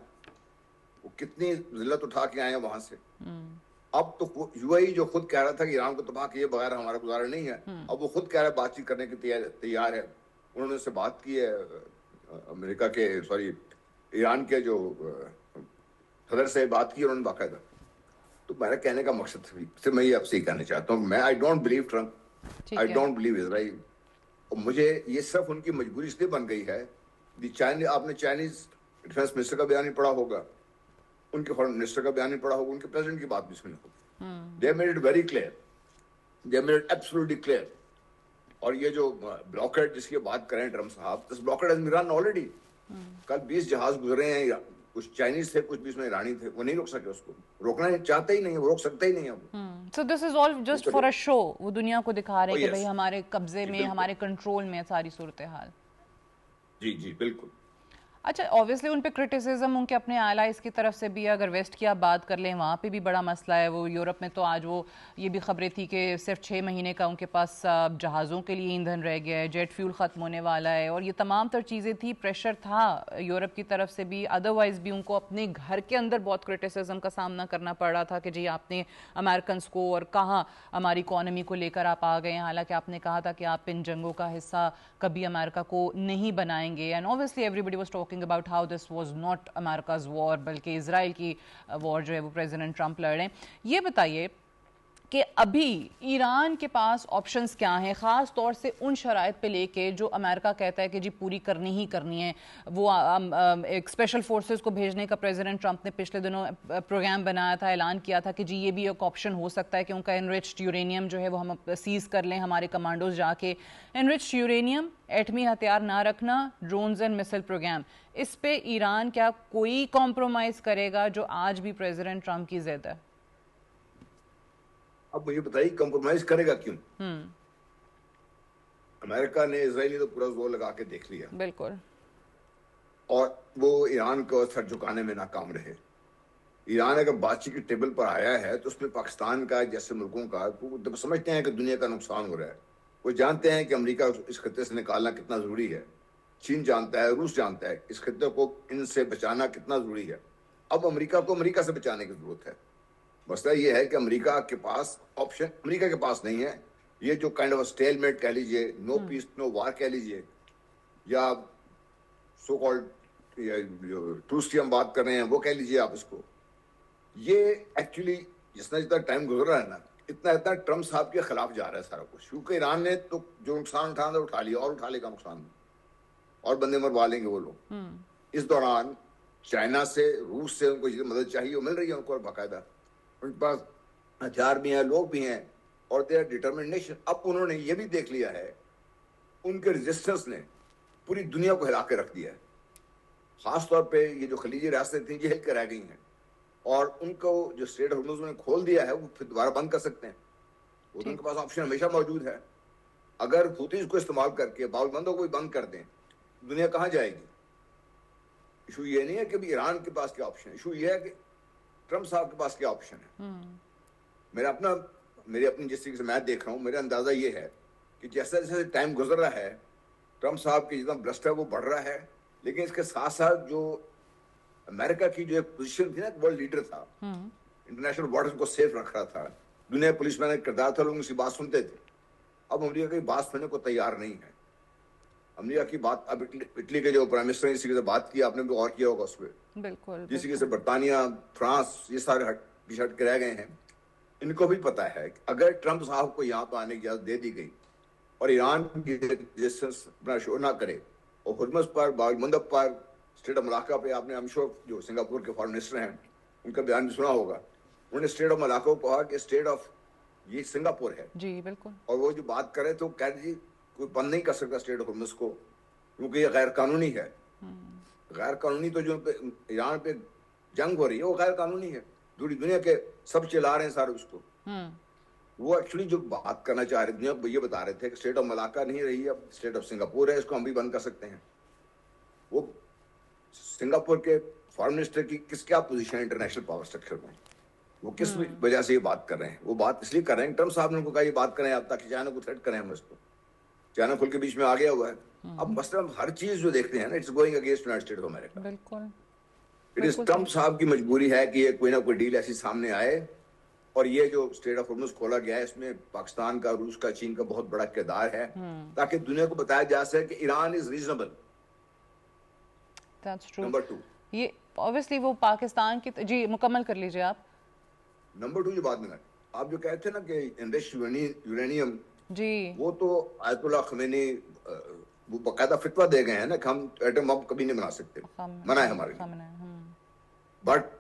وہ کتنی ذلت اٹھا کے آئے ہیں وہاں سے. اب تو یو اے جو خود کہہ رہا تھا کہ ایران کو تباہ کیے بغیر ہمارا گزارا نہیں ہے، اب وہ خود کہہ رہا ہے بات چیت کرنے کی تیار ہے. انہوں نے اس سے بات کی ہے امریکہ کے ایران کے جو صدر سے بات کی، انہوں نے باقاعدہ. تو میرا کہنے کا مقصد سے میں یہ آپ سے ہی کہنا چاہتا ہوں، میں I don't believe Trump, I don't believe Israel. اور مجھے یہ صرف ان کی مجبوری اس لیے بن گئی ہے. آپ نے چائنیز ڈیفینس منسٹر کا بیان نہیں پڑھا ہوگا، ان کے فارن منسٹر کا بیان نہیں پڑھا ہوگا، ان کے پریزیڈنٹ کی بات بھی سنی ہوگی. They made it very clear. They made it absolutely clear اور یہ جو بلاکیڈ جس کی بات کریں ٹرمپ صاحب, دس بلاکیڈ از ایران آلریڈی. کل 20 جہاز گزرے ہیں, کچھ چائنیز تھے, کچھ بھی اس میں ایرانی تھے, وہ نہیں روک سکے اس کو, روکنا چاہتے ہی نہیں, وہ روک سکتے ہی نہیں اب. So this is all just for a show. وہ دنیا کو دکھا رہے ہیں کہ بھئی ہمارے قبضے میں, ہمارے کنٹرول میں ساری صورتحال. جی جی بالکل. اچھا, اوبیسلی ان پہ کرٹیسزم ان کے اپنے allies کی طرف سے بھی, اگر ویسٹ کی آپ بات کر لیں وہاں پہ بھی بڑا مسئلہ ہے. وہ یورپ میں تو آج وہ یہ بھی خبریں تھی کہ صرف 6 مہینے کا ان کے پاس جہازوں کے لیے ایندھن رہ گیا ہے, جیٹ فیول ختم ہونے والا ہے, اور یہ تمام تر چیزیں تھی. پریشر تھا یورپ کی طرف سے بھی, ادروائز بھی ان کو اپنے گھر کے اندر بہت کرٹیسزم کا سامنا کرنا پڑ رہا تھا کہ جی آپ نے امریکنس کو اور کہاں ہماری اکانومی کو لے کر آپ آ گئے ہیں, حالانکہ آپ نے کہا تھا کہ آپ ان جنگوں کا حصہ کبھی امریکہ کو نہیں بنائیں گے. And obviously everybody was talking about how this was not America's war, بلکہ اسرائیل کی وار جو ہے وہ پریزیڈنٹ ٹرمپ لڑ رہے ہیں. یہ بتائیے کہ ابھی ایران کے پاس آپشنز کیا ہیں, خاص طور سے ان شرائط پہ لے کے جو امریکہ کہتا ہے کہ جی پوری کرنی ہی کرنی ہے. وہ ایک اسپیشل فورسز کو بھیجنے کا پریزیڈنٹ ٹرمپ نے پچھلے دنوں پروگرام بنایا تھا, اعلان کیا تھا کہ جی یہ بھی ایک آپشن ہو سکتا ہے کہ ان کا انریچڈ یورینیم جو ہے وہ ہم سیز کر لیں, ہمارے کمانڈوز جا کے. انریچڈ یورینیم, ایٹمی ہتھیار نہ رکھنا, ڈرونز اینڈ مسل پروگرام, اس پہ ایران کیا کوئی کمپرومائز کرے گا جو آج بھی پریزیڈنٹ ٹرمپ کی ضد ہے؟ اب مجھے بتائیے کمپرومائز کرے گا کیوں؟ امریکہ نے اسرائیلی تو پورا زور لگا کے دیکھ لیا, بالکل, اور وہ ایران کو سر جھکانے میں ناکام رہے. ایران اگر بات چیت کی ٹیبل پر آیا ہے تو اس میں پاکستان کا جیسے ملکوں کا وہ سمجھتے ہیں کہ دنیا کا نقصان ہو رہا ہے. وہ جانتے ہیں کہ امریکہ اس خطے سے نکالنا کتنا ضروری ہے, چین جانتا ہے, روس جانتا ہے اس خطے کو ان سے بچانا کتنا ضروری ہے. اب امریکہ کو امریکہ سے بچانے کی ضرورت ہے. مسئلہ یہ ہے کہ امریکہ کے پاس آپشن امریکہ کے پاس نہیں ہے. یہ جو کائنڈ آف اسٹیل میٹ کہہ لیجیے, نو پیس نو وار کہہ لیجیے, یا سو کالڈ ٹروس کی ہم بات کر رہے ہیں وہ کہہ لیجیے آپ اس کو, یہ ایکچولی جتنا ٹائم گزر رہا ہے نا اتنا ٹرمپ صاحب کے خلاف جا رہا ہے سارا کچھ. کیونکہ ایران نے تو جو نقصان اٹھانا تھا اٹھا لیا, اور اٹھا لے گا نقصان, اور بندے مروا لیں گے وہ لوگ. اس دوران چائنا سے, روس سے ان کو جو مدد چاہیے وہ مل رہی ہے ان کو, اور باقاعدہ ان کے پاس ہتھیار بھی ہیں, لوگ بھی ہیں, اور دے آر ڈٹرمنیشن. اب انہوں نے یہ بھی دیکھ لیا ہے, ان کے ریزسٹنس نے پوری دنیا کو ہلا کے رکھ دیا ہے. خاص طور پہ یہ جو خلیجی ریاستیں تھیں یہ ہل کے رہ گئی ہیں, اور ان کو جو اسٹریٹ آف ہارمز نے کھول دیا ہے وہ پھر دوبارہ بند کر سکتے ہیں. وہ ان کے پاس آپشن ہمیشہ موجود ہے. اگر حوثیز کو استعمال کر کے باول بندوں کو بھی بند کر دیں, دنیا کہاں جائے گی؟ ایشو یہ نہیں ہے کہ ایران کے پاس کیا آپشن ہے, ایشو یہ ہے کہ ٹرمپ صاحب کے پاس کیا آپشن ہے. میری اپنی جس طریقے سے میں دیکھ رہا ہوں, میرا اندازہ یہ ہے کہ جیسے جیسے ٹائم گزر رہا ہے ٹرمپ صاحب کی جتنا برسٹ ہے وہ بڑھ رہا ہے, لیکن اس کے ساتھ ساتھ جو امریکہ کی جو ایک پوزیشن تھی نا, ورلڈ لیڈر تھا, انٹرنیشنل بارڈرز کو سیف رکھ رہا تھا, دنیا پولیس میں کردار تھا, لوگ اس کی بات سنتے تھے. اب امریکہ کی بات سننے کو تیار نہیں ہے. امریکہ کی بات, اب اٹلی کے جو پرائم منسٹر نے اسی سے بات کی, آپ نے بھی غور کیا ہوگا اس پہ, بالکل, جس طریقے سے برطانیہ, فرانس, یہ سارے پیچھے ہٹ کے رہ گئے ہیں. ان کو بھی پتا ہے کہ اگر ٹرمپ صاحب کو یہاں پہ آنے کی اجازت دے دی گئی اور ایران کی ریزسٹنس اپنا شو نہ کرے, اور ہرمز پر, باب المندب پر, اسٹریٹ آف ملاقہ پہ, آپ نے ہم شور جو سنگاپور کے فارن منسٹر ہیں ان کا بیان بھی سنا ہوگا, انہوں نے اسٹریٹ آف ملاقہ کو کہا کہ اسٹیٹ آف یہ سنگاپور ہے. جی بالکل. اور وہ جو بات کرے تو کہہ دیجیے کوئی بند نہیں کر سکتا اسٹریٹ آف ہرمز کو, کیونکہ یہ غیر قانونی ہے. غیر قانونی تو جو ایران پہ جنگ ہو رہی ہے وہ غیر قانونی ہے. پوری دنیا کے سب چلا رہے ہیں سارے اس کو. وہ ایکچولی جو بات کرنا چاہ رہے دنیا کو یہ بتا رہے تھے کہ اسٹیٹ آف ملاقہ نہیں رہی, اب اسٹیٹ آف سنگاپور ہے, اس کو ہم بھی بند کر سکتے ہیں. وہ سنگاپور کے فارن منسٹر کی کیا پوزیشن ہے انٹرنیشنل پاور اسٹرکچر میں, وہ کس وجہ سے یہ بات کر رہے ہیں؟ وہ بات اس لیے کر رہے ہیں, ٹرمپ صاحب نے ان کو کہا یہ بات کریں آپ تاکہ چائنا کو تھریٹ کریں ہم اس کو. چائنا کھل کے بیچ میں آ گیا ہوا ہے. اب مثلا ہر چیز جو دیکھتے ہیں نا, it's going against United States of America. بالکل, اٹ از ٹرمپ صاحب کی مجبوری ہے کہ یہ کوئی نہ کوئی ڈیل ایسی سامنے آئے, اور یہ جو اسٹریٹ آف ہارمز کھولا گیا ہے اس میں پاکستان کا, روس کا, چین کا بہت بڑا کردار ہے, تاکہ دنیا کو بتایا جا سکے کہ ایران از ریزنیبل. نمبر 2, یہ obviously وہ پاکستان کی, جی مکمل کر لیجئے آپ. نمبر 2 جو بات میں آپ جو کہتے ہیں نا کہ انریچڈ یورینیم, جی وہ تو آیت اللہ خمینی وہ باقاعدہ فتویٰ دے گئے ہیں نا کہ ہم ایٹم بم کبھی نہیں بنا سکتے, منع ہے ہمارے لیے. But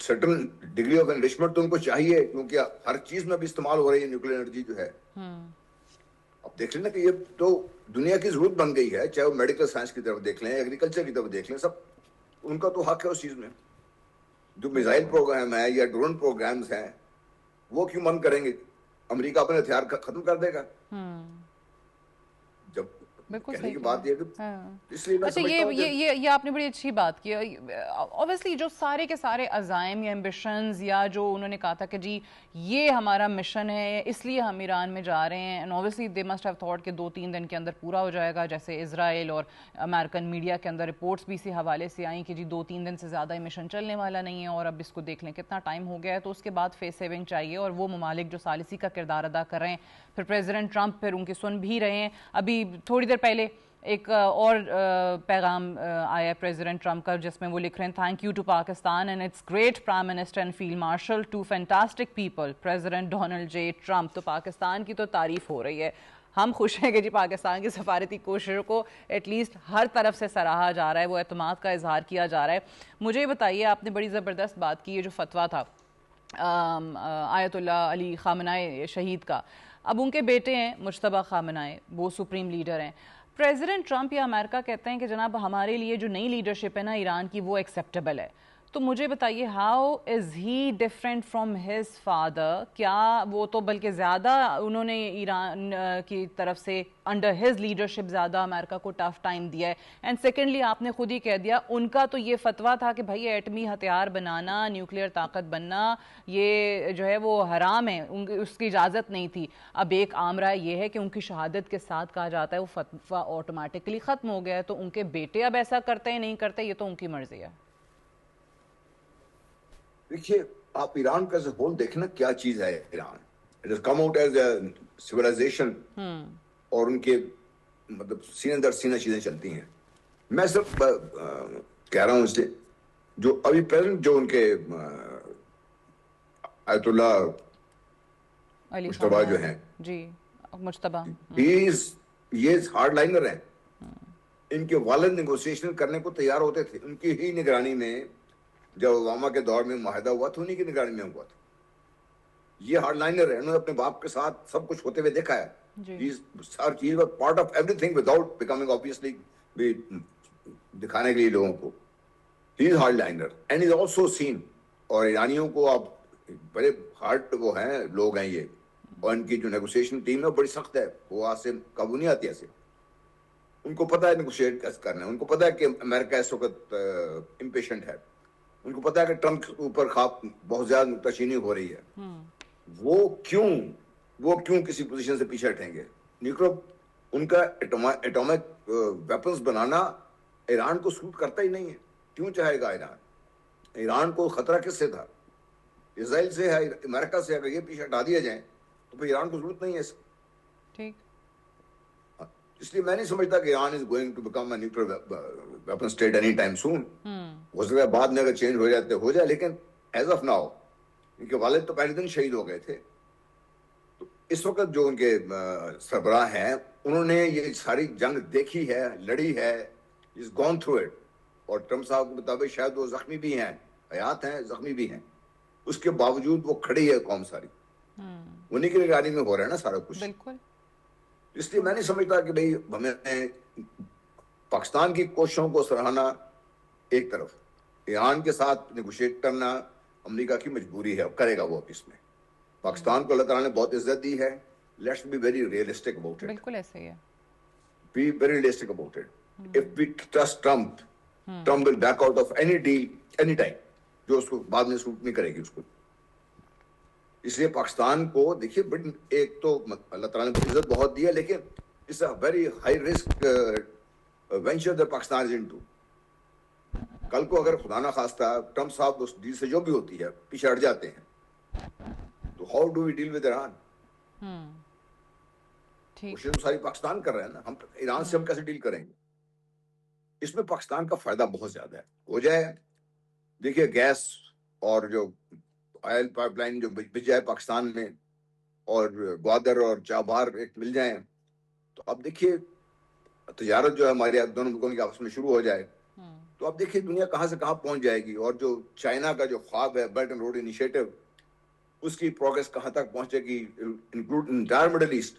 certain degree of enrichment تو ان کو چاہیے, کیونکہ ہر چیز میں بھی استعمال ہو رہی ہے نیوکلیر انرجی جو ہے. اب دیکھ لیں نا کہ یہ تو دنیا کی ضرورت بن گئی ہے, چاہے وہ میڈیکل سائنس کی طرف دیکھ لیں, ایگریکلچر کی طرف دیکھ لیں, سب ان کا تو حق ہے اس چیز میں. جو میزائل پروگرام ہے یا ڈرون پروگرامز ہیں وہ کیوں من کریں گے؟ امریکہ اپنے ہتھیار ختم کر دے گا. جب کہنے کی بات یہ کہ اس لیے میں اچھا سمجھتا ہوں یہ آپ نے بڑی اچھی بات کی. اوبیسلی جو سارے کے سارے عزائم یا ایمبیشنز یا جو انہوں نے کہا تھا کہ جی یہ ہمارا مشن ہے اس لیے ہم ایران میں جا رہے ہیں, and obviously they must have thought کہ 2-3 دن کے اندر پورا ہو جائے گا, جیسے اسرائیل اور امریکن میڈیا کے اندر رپورٹس بھی اسی حوالے سے آئیں کہ جی 2-3 دن سے زیادہ یہ مشن چلنے والا نہیں ہے, اور اب اس کو دیکھ لیں کتنا ٹائم ہو گیا ہے. تو اس کے بعد فیس سیونگ چاہیے, اور وہ ممالک جو ثالثی کا کردار ادا کر رہے ہیں, پھر پریزیڈنٹ ٹرمپ پھر ان کی سن بھی رہے ہیں. ابھی تھوڑی دیر پہلے ایک اور پیغام آیا پریزیڈنٹ ٹرمپ کا جس میں وہ لکھ رہے ہیں thank you to Pakistan and its great prime minister and field marshal two fantastic people President Donald J Trump. تو پاکستان کی تو تعریف ہو رہی ہے, ہم خوش ہیں کہ جی پاکستان کی سفارتی کوششوں کو ایٹ لیسٹ ہر طرف سے سراہا جا رہا ہے, وہ اعتماد کا اظہار کیا جا رہا ہے. مجھے یہ بتائیے, آپ نے بڑی زبردست بات کی, یہ جو فتویٰ تھا آیت اللہ علی خامنۂ شہید کا, اب ان کے بیٹے ہیں مجتبیٰ خامنۂ, وہ سپریم لیڈر ہیں. پریزیڈنٹ ٹرمپ یا امریکہ کہتے ہیں کہ جناب ہمارے لیے جو نئی لیڈرشپ ہے نا ایران کی وہ ایکسیپٹیبل ہے. تو مجھے بتائیے how is he different from his father? کیا وہ تو بلکہ زیادہ انہوں نے ایران کی طرف سے انڈر ہز لیڈرشپ زیادہ امریکہ کو ٹف ٹائم دیا ہے. اینڈ سیکنڈلی آپ نے خود ہی کہہ دیا ان کا تو یہ فتویٰ تھا کہ بھائی ایٹمی ہتھیار بنانا, نیوکلیئر طاقت بننا یہ جو ہے وہ حرام ہے, اس کی اجازت نہیں تھی. اب ایک عام رائے یہ ہے کہ ان کی شہادت کے ساتھ کہا جاتا ہے وہ فتویٰ آٹومیٹکلی ختم ہو گیا ہے, تو ان کے بیٹے اب ایسا کرتے ہیں نہیں کرتے یہ تو ان کی مرضی ہے. دیکھیے آپ ایران کا ہول دیکھنا کیا چیز ہے. Iran it has come out as a civilization, اور ان کے مطلب سینے در سینہ چیزیں چلتی ہیں. میں صرف کہہ رہا ہوں اس سے جو ابھی پریزنٹ جو ان کے آیت اللہ مجتبیٰ جو ہیں, جی مجتبیٰ, یہ ہارڈ لائنر ہیں. ان کے والد نیگوسیشن کرنے کو تیار ہوتے تھے, ان کی ہی نگرانی میں جب اوباما کے دور میں معاہدہ ہوا تو انہی کی نگرانی میں ہوا تھا. یہ ہارڈ لائنر ہے, انہوں نے اپنے باپ کے ساتھ سب کچھ ہوتے ہوئے دیکھا ہے. ہر چیز part of every thing without becoming obviously دکھانے کے لیے لوگوں کو. ہی is hard liner and is also seen. اور ایرانیوں کو آپ بڑے ہارڈ وہ ہیں لوگ ہیں یہ, اور ان کی جو نیگوسیشن ٹیم ہے بڑی سخت ہے, وہ آج سے قابو نہیں آتی ایسے. ان کو پتا ہے نیگوشیٹ کیسے کرنا ہے, ان کو پتا ہے کہ امریکہ اس وقت امپیشنٹ ہے, ان کو پتا ہے کہ ٹرمپ کے اوپر خواب بہت زیادہ نکتہ ہو رہی ہے. وہ کیوں کسی پوزیشن سے پیچھے ہٹیں گے؟ نیوکلیر ان کا ایٹامک ویپنز بنانا ایران کو سوٹ کرتا ہی نہیں ہے. کیوں چاہے گا ایران؟ ایران کو خطرہ کس سے تھا؟ اسرائیل سے ہے, امریکہ سے. اگر یہ پیچھے ہٹا دیا جائیں تو پھر ایران کو ضرورت نہیں ہے اس کی. ٹھیک, اس لیے میں نہیں سمجھتا کہ Iran is going to become a nuclear weapon state any time soon. ہو سکتا ہے بعد میں اگر چینج ہو جاتے ہو جائے, لیکن ایز آف ناؤ ان کے والد تو پہلے دن شہید ہو گئے تھے. تو اس وقت جو ان کے سربراہ ہیں انہوں نے یہ ساری جنگ دیکھی ہے, لڑی ہے, از گون تھرو اٹ. اور ٹرمپ صاحب کے مطابق شاید وہ زخمی بھی ہیں, حیات ہیں, زخمی بھی ہیں, اس کے باوجود وہ کھڑی ہے قوم ساری. انہیں کی نگرانی میں ہو رہا ہے نا سارا کچھ. بالکل. اس لیے میں نہیں سمجھتا کہ بھئی ہمیں پاکستان کی کوششوں کو سراہنا ایک طرف, ایران کے ساتھ نیگوشیٹ کرنا امریکہ کی مجبوری ہے, کرے گا وہ. اس میں پاکستان کو اللہ تعالیٰ نے بہت عزت دی ہے. Let's be very realistic about it. بالکل ایسے ہی ہے. Be very realistic about it. If we trust Trump, Trump will back out of any deal any time جو اس کو بعد میں سوٹ نہیں کرے گی اس کو. اس لیے پاکستان کو دیکھیے, ایک تو اللہ تعالیٰ نے عزت بہت دی ہے, لیکن it's a very high risk venture that Pakistan is into. کل کو اگر خدا نہ خواستہ ٹرمپ صاحب اس ڈیل سے جو بھی ہوتی ہے پیچھے ہٹ جاتے ہیں تو how do we deal with Iran? کوشش تو ساری پاکستان کر رہے ہیں نا. ہم ایران سے ہم کیسے ڈیل کریں گے؟ اس میں پاکستان کا فائدہ بہت زیادہ ہے. ہو جائے دیکھیے گیس اور جو آئل پائپ لائن جو بچ جائے پاکستان میں, اور گوادر اور چابہار ایک مل جائیں, تو اب دیکھیے تجارت جو ہے ہمارے دونوں ملکوں کی آپس میں شروع ہو جائے تو اب دیکھیے دنیا کہاں سے کہاں پہنچ جائے گی. اور جو چائنا کا جو خواب ہے بیلٹ اینڈ روڈ انیشیٹو, اس کی پروگرس کہاں تک پہنچے گی, include entire Middle East.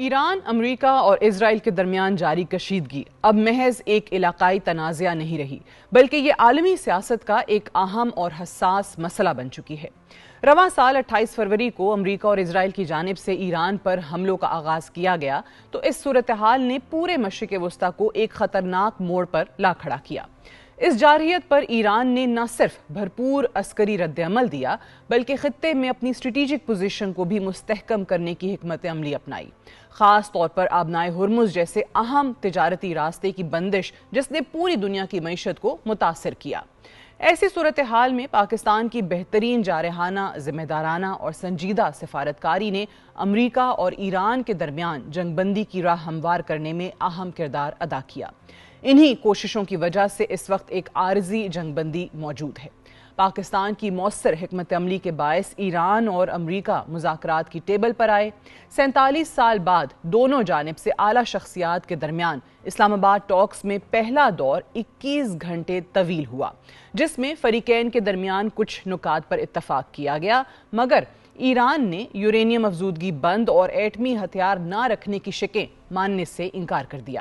Iran, امریکہ اور اسرائیل کے درمیان جاری کشیدگی اب محض ایک علاقائی تنازعہ نہیں رہی، بلکہ یہ عالمی سیاست کا ایک اہم اور حساس مسئلہ بن چکی ہے۔ رواں سال 28 فروری کو امریکہ اور اسرائیل کی جانب سے ایران پر حملوں کا آغاز کیا گیا تو اس صورتحال نے پورے مشرق وسطیٰ کو ایک خطرناک موڑ پر لا کھڑا کیا۔ اس جارحیت پر ایران نے نہ صرف بھرپور عسکری رد عمل دیا بلکہ خطے میں اپنی اسٹریٹجک پوزیشن کو بھی مستحکم کرنے کی حکمت عملی اپنائی، خاص طور پر آبنائے ہرمز جیسے اہم تجارتی راستے کی بندش جس نے پوری دنیا کی معیشت کو متاثر کیا۔ ایسی صورتحال میں پاکستان کی بہترین جارحانہ، ذمہ دارانہ اور سنجیدہ سفارتکاری نے امریکہ اور ایران کے درمیان جنگ بندی کی راہ ہموار کرنے میں اہم کردار ادا کیا۔ انہی کوششوں کی وجہ سے اس وقت ایک عارضی جنگ بندی موجود ہے۔ پاکستان کی مؤثر حکمت عملی کے باعث ایران اور امریکہ مذاکرات کی ٹیبل پر آئے۔ 47 سال بعد دونوں جانب سے اعلیٰ شخصیات کے درمیان اسلام آباد ٹاکس میں پہلا دور 21 گھنٹے طویل ہوا، جس میں فریقین کے درمیان کچھ نکات پر اتفاق کیا گیا، مگر ایران نے یورینیم افزودگی بند اور ایٹمی ہتھیار نہ رکھنے کی شکیں ماننے سے انکار کر دیا۔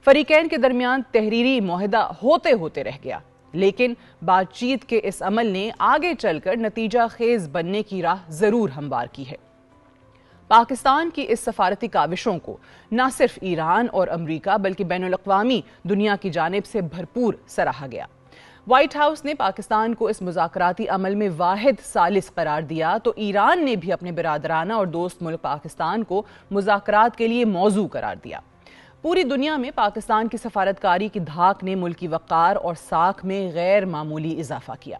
فریقین کے درمیان تحریری معاہدہ ہوتے ہوتے رہ گیا، لیکن بات چیت کے اس عمل نے آگے چل کر نتیجہ خیز بننے کی راہ ضرور ہموار کی ہے۔ پاکستان کی اس سفارتی کاوشوں کو نہ صرف ایران اور امریکہ بلکہ بین الاقوامی دنیا کی جانب سے بھرپور سراہا گیا۔ وائٹ ہاؤس نے پاکستان کو اس مذاکراتی عمل میں واحد ثالث قرار دیا تو ایران نے بھی اپنے برادرانہ اور دوست ملک پاکستان کو مذاکرات کے لیے موضوع قرار دیا۔ پوری دنیا میں پاکستان کی سفارتکاری کی دھاک نے ملکی وقار اور ساکھ میں غیر معمولی اضافہ کیا۔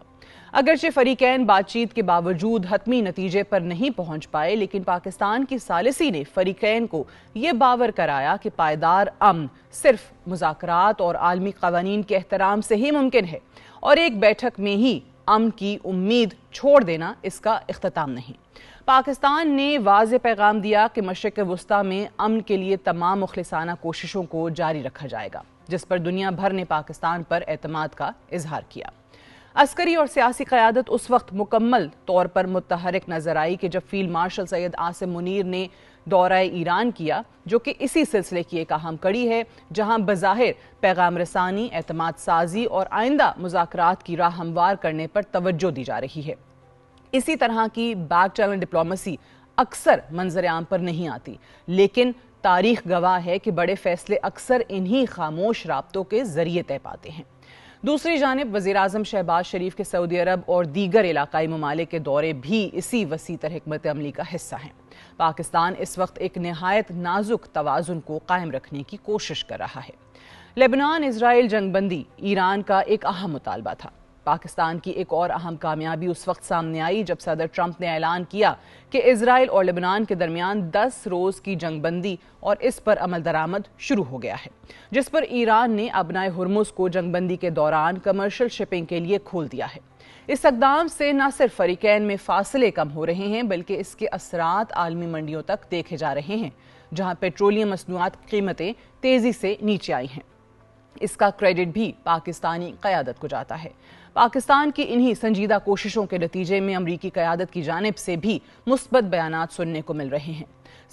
اگرچہ فریقین بات چیت کے باوجود حتمی نتیجے پر نہیں پہنچ پائے، لیکن پاکستان کی ثالثی نے فریقین کو یہ باور کرایا کہ پائیدار امن صرف مذاکرات اور عالمی قوانین کے احترام سے ہی ممکن ہے، اور ایک بیٹھک میں ہی امن کی امید چھوڑ دینا اس کا اختتام نہیں۔ پاکستان نے واضح پیغام دیا کہ مشرق وسطیٰ میں امن کے لیے تمام مخلصانہ کوششوں کو جاری رکھا جائے گا، جس پر دنیا بھر نے پاکستان پر اعتماد کا اظہار کیا۔ عسکری اور سیاسی قیادت اس وقت مکمل طور پر متحرک نظر آئی کہ جب فیلڈ مارشل سید عاصم منیر نے دورہ ایران کیا، جو کہ اسی سلسلے کی ایک اہم کڑی ہے، جہاں بظاہر پیغام رسانی، اعتماد سازی اور آئندہ مذاکرات کی راہ ہموار کرنے پر توجہ دی جا رہی ہے۔ اسی طرح کی بیک چینل ڈپلومیسی اکثر منظر عام پر نہیں آتی، لیکن تاریخ گواہ ہے کہ بڑے فیصلے اکثر انہی خاموش رابطوں کے ذریعے طے پاتے ہیں۔ دوسری جانب وزیراعظم شہباز شریف کے سعودی عرب اور دیگر علاقائی ممالک کے دورے بھی اسی وسیع تر حکمت عملی کا حصہ ہیں۔ پاکستان اس وقت ایک نہایت نازک توازن کو قائم رکھنے کی کوشش کر رہا ہے۔ لبنان اسرائیل جنگ بندی ایران کا ایک اہم مطالبہ تھا۔ پاکستان کی ایک اور اہم کامیابی اس وقت سامنے آئی جب صدر ٹرمپ نے اعلان کیا کہ اسرائیل اور لبنان کے درمیان 10 روز کی جنگ بندی اور اس پر عمل درآمد شروع ہو گیا ہے، جس پر ایران نے آبنائے ہرمز کو جنگ بندی کے دوران کمرشل شپنگ کے لیے کھول دیا ہے۔ اس اقدام سے نہ صرف فریقین میں فاصلے کم ہو رہے ہیں بلکہ اس کے اثرات عالمی منڈیوں تک دیکھے جا رہے ہیں، جہاں پیٹرولیم مصنوعات کی قیمتیں تیزی سے نیچے آئی ہیں۔ اس کا کریڈٹ بھی پاکستانی قیادت کو جاتا ہے۔ پاکستان کی انہی سنجیدہ کوششوں کے نتیجے میں امریکی قیادت کی جانب سے بھی مثبت بیانات سننے کو مل رہے ہیں۔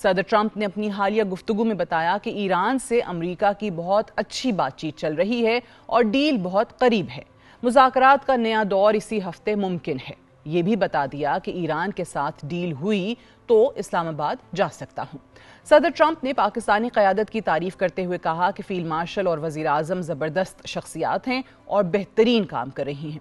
صدر ٹرمپ نے اپنی حالیہ گفتگو میں بتایا کہ ایران سے امریکہ کی بہت اچھی بات چیت چل رہی ہے اور ڈیل بہت قریب ہے۔ مذاکرات کا نیا دور اسی ہفتے ممکن ہے۔ یہ بھی بتا دیا کہ ایران کے ساتھ ڈیل ہوئی تو اسلام آباد جا سکتا ہوں۔ صدر ٹرمپ نے پاکستانی قیادت کی تعریف کرتے ہوئے کہا کہ فیلڈ مارشل اور وزیر اعظم زبردست شخصیات ہیں اور بہترین کام کر رہی ہیں۔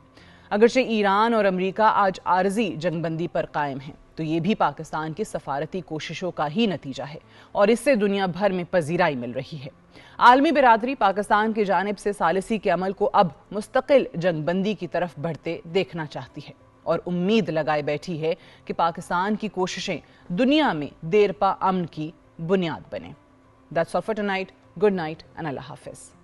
اگرچہ ایران اور امریکہ آج عارضی جنگ بندی پر قائم ہیں، تو یہ بھی پاکستان کی سفارتی کوششوں کا ہی نتیجہ ہے اور اس سے دنیا بھر میں پذیرائی مل رہی ہے۔ عالمی برادری پاکستان کی جانب سے ثالثی کے عمل کو اب مستقل جنگ بندی کی طرف بڑھتے دیکھنا چاہتی ہے اور امید لگائے بیٹھی ہے کہ پاکستان کی کوششیں دنیا میں دیرپا امن کی بنیاد بنیں۔ That's all for tonight. Good night and Allah Hafiz.